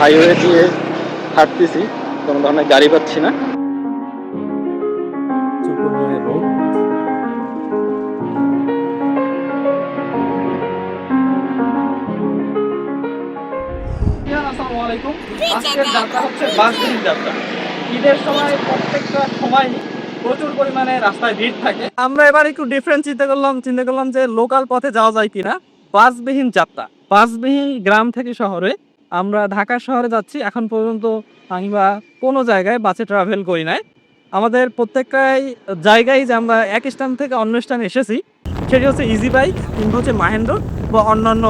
Highway দিয়ে হাঁটতেছি, কোনো ধরনের গাড়ি পাচ্ছি না। আসসালামু আলাইকুম। আজকের যাত্রা হচ্ছে বাসবিহীন যাত্রা। ঈদের সময় প্রত্যেকটা সময় প্রচুর পরিমাণে রাস্তায় ভিড় থাকে। আমরা এবার একটু ডিফারেন্ট চিন্তা করলাম যে লোকাল পথে যাওয়া যায় কিনা। বাসবিহীন যাত্রা, বাসবিহীন গ্রাম থেকে শহরে। আমরা ঢাকা শহরে যাচ্ছি, এখন পর্যন্ত আমি বা কোনো জায়গায় বাসে ট্রাভেল করি নাই। আমাদের প্রত্যেকটাই জায়গায় যে আমরা এক স্থান থেকে অন্য স্থানে এসেছি, সেটি হচ্ছে ইজি বাইক কিংবা হচ্ছে মাহেন্দ্র বা অন্যান্য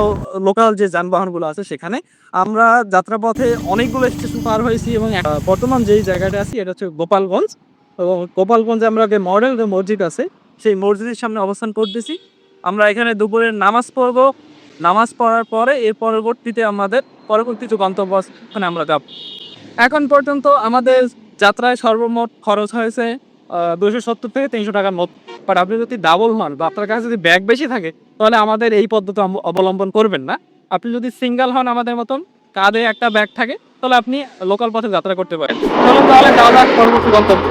লোকাল যে যানবাহনগুলো আছে সেখানে। আমরা যাত্রাপথে অনেকগুলো স্টেশন পার হয়েছি এবং বর্তমান যেই জায়গাটা আছি এটা হচ্ছে গোপালগঞ্জ। এবং গোপালগঞ্জে আমরা যে মডেল যে মসজিদ আছে সেই মসজিদের সামনে অবস্থান করতেছি। আমরা এখানে দুপুরে নামাজ পড়ব। নামাজ পড়ার পরে এর পরবর্তীতে আমাদের পরবর্তী যে গন্তব্য ওখানে আমরা যাব। এখন পর্যন্ত আমাদের যাত্রায় সর্বমোট খরচ হয়েছে 270 থেকে 300 টাকার মতো। বাট আপনি যদি ডাবল হন বা আপনার কাছে যদি ব্যাগ বেশি থাকে তাহলে আমাদের এই পদ্ধতি অবলম্বন করবেন না। আপনি যদি সিঙ্গেল হন আমাদের মতন, কাঁধে একটা ব্যাগ থাকে, তাহলে আপনি লোকাল পথে যাত্রা করতে পারেন। চলুন তাহলে যাওয়া যাক পরবর্তী গন্তব্য।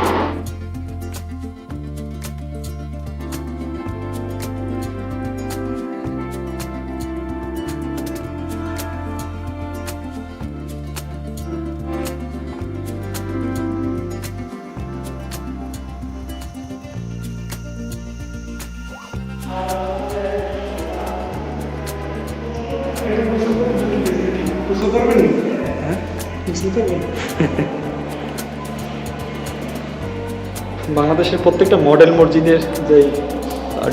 বাংলাদেশের প্রত্যেকটা মডেল মসজিদের যে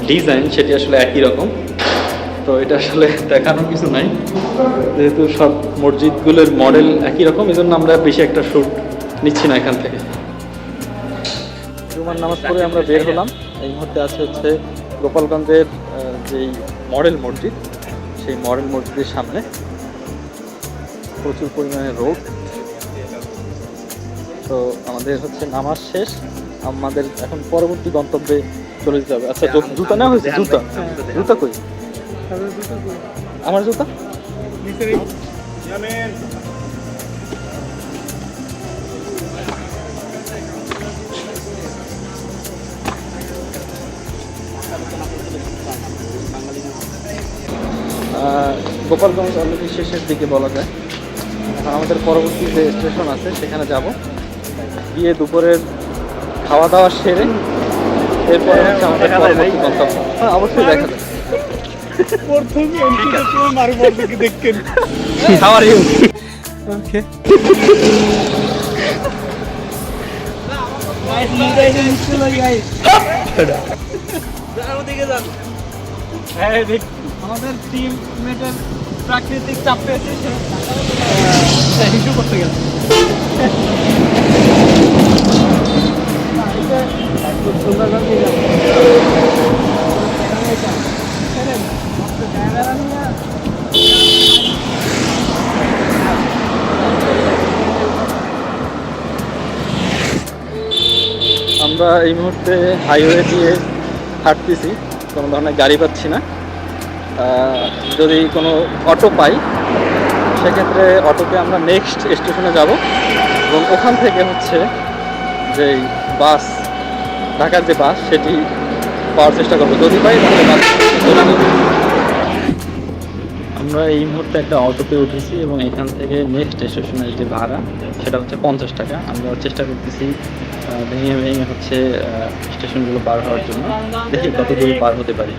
ডিজাইন সেটি আসলে একই রকম, তো এটা আসলে দেখানোর কিছু নাই। যেহেতু সব মসজিদগুলোর মডেল একই রকম, এই জন্য আমরা বেশি একটা শ্যুট নিচ্ছি না এখান থেকে। জুমার নামাজ পড়ে আমরা বের হলাম। এই মুহূর্তে আছে হচ্ছে গোপালগঞ্জের যেই মডেল মসজিদ, সেই মডেল মসজিদের সামনে। প্রচুর পরিমাণে রোদ। তো আমাদের হচ্ছে নামাজ শেষ, আমাদের এখন পরবর্তী গন্তব্যে চলে যেতে হবে। আচ্ছা, জুতা নেওয়া হয়েছে? জুতা কই? আমার জুতা গোপালগঞ্জ অলরেডি শেষের দিকে বলা যায়। এখন আমাদের পরবর্তী যে স্টেশন আছে সেখানে যাব, গিয়ে দুপুরের খাওয়া দাওয়া সেরে এরপরে হচ্ছে আমাদের পরবর্তী গন্তব্য। হ্যাঁ, অবশ্যই দেখা যাবে। How are you? Okay. আমাদের টিম মেটের প্রাকৃতিক চাপ পেয়েছে, হিসু করতে গেছে। আমরা এই মুহূর্তে হাইওয়ে দিয়ে হাঁটতেছি, কোনো ধরনের গাড়ি পাচ্ছি না। যদি কোনো অটো পাই সেক্ষেত্রে অটোতে আমরা নেক্সট স্টেশনে যাব এবং ওখান থেকে হচ্ছে যেই বাস, ঢাকার যে বাস সেটি পাওয়ার চেষ্টা করবো। যদি পাই তাহলে বাস। আমরা এই মুহূর্তে একটা অটোতে উঠেছি এবং এখান থেকে নেক্সট স্টেশনের যে ভাড়া সেটা হচ্ছে 50 টাকা। আমরা চেষ্টা করতেছি ভেঙে ভেঙে হচ্ছে স্টেশনগুলো পার হওয়ার জন্য। দেখি কত দূর পার হতে পারি।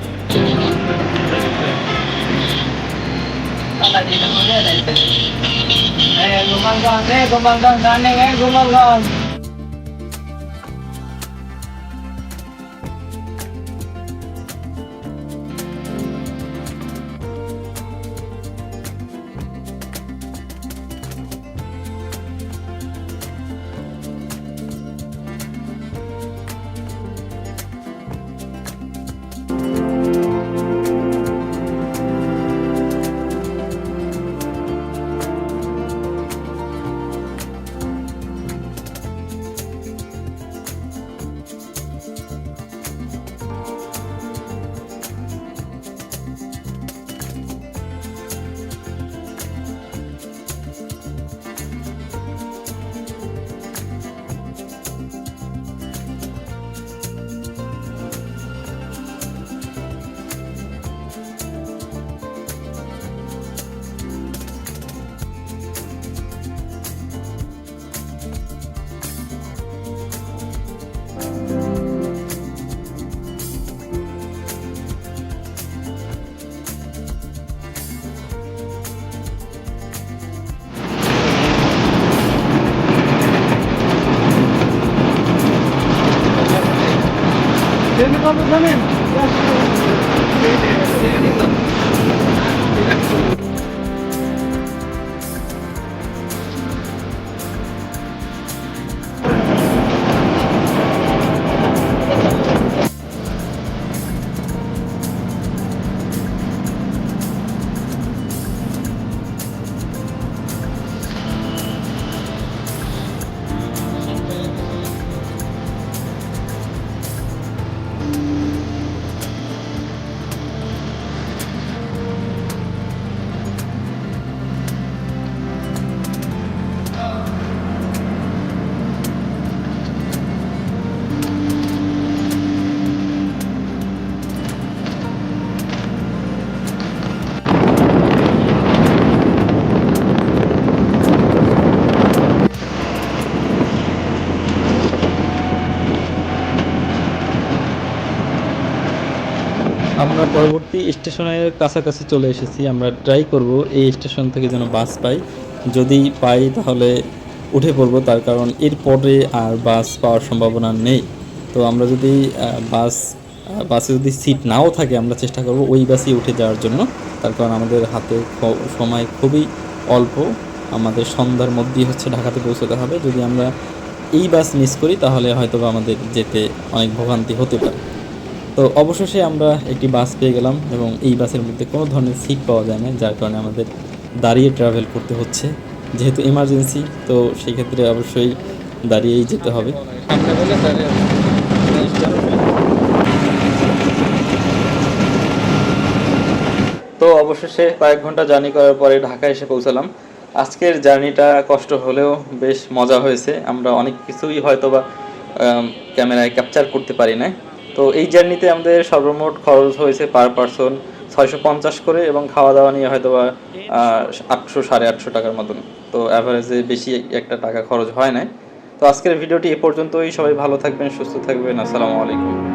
আমরা পরবর্তী স্টেশনের কাছাকাছি চলে এসেছি। আমরা ট্রাই করব এই স্টেশন থেকে যেন বাস পাই। যদি পাই তাহলে উঠে পড়ব, তার কারণ এরপরে আর বাস পাওয়ার সম্ভাবনা নেই। তো আমরা যদি বাসে যদি সিট নাও থাকে, আমরা চেষ্টা করব ওই বাসেই উঠে যাওয়ার জন্য। তার কারণ আমাদের হাতে সময় খুবই অল্প, আমাদের সন্ধ্যার মধ্যেই ঢাকাতে পৌঁছতে হবে। যদি আমরা এই বাস মিস করি তাহলে হয়তো আমাদের যেতে অনেক ভোগান্তি হতে পারে। তো অবশেষে আমরা একটি বাস পেয়ে গেলাম এবং এই বাসের মধ্যে কোনো ধরনের সিট পাওয়া যায় না, যার কারণে আমাদের দাঁড়িয়ে ট্রাভেল করতে হচ্ছে। যেহেতু এমার্জেন্সি, তো সেই ক্ষেত্রে অবশ্যই দাঁড়িয়েই যেতে হবে। তো অবশেষে কয়েক ঘন্টা জার্নি করার পরে ঢাকা এসে পৌঁছালাম। আজকের জার্নিটা কষ্ট হলেও বেশ মজা হয়েছে। আমরা অনেক কিছুই হয়তোবা ক্যামেরায় ক্যাপচার করতে পারি না। তো এই জার্নিতে আমাদের সর্বমোট খরচ হয়েছে পার পারসন 650 করে, এবং খাওয়া দাওয়া নিয়ে হয়তোবা 800 850 টাকার মতন। তো অ্যাভারেজে বেশি একটা টাকা খরচ হয় না। তো আজকের ভিডিওটি এ পর্যন্তই। সবাই ভালো থাকবেন, সুস্থ থাকবেন। আসসালামু আলাইকুম।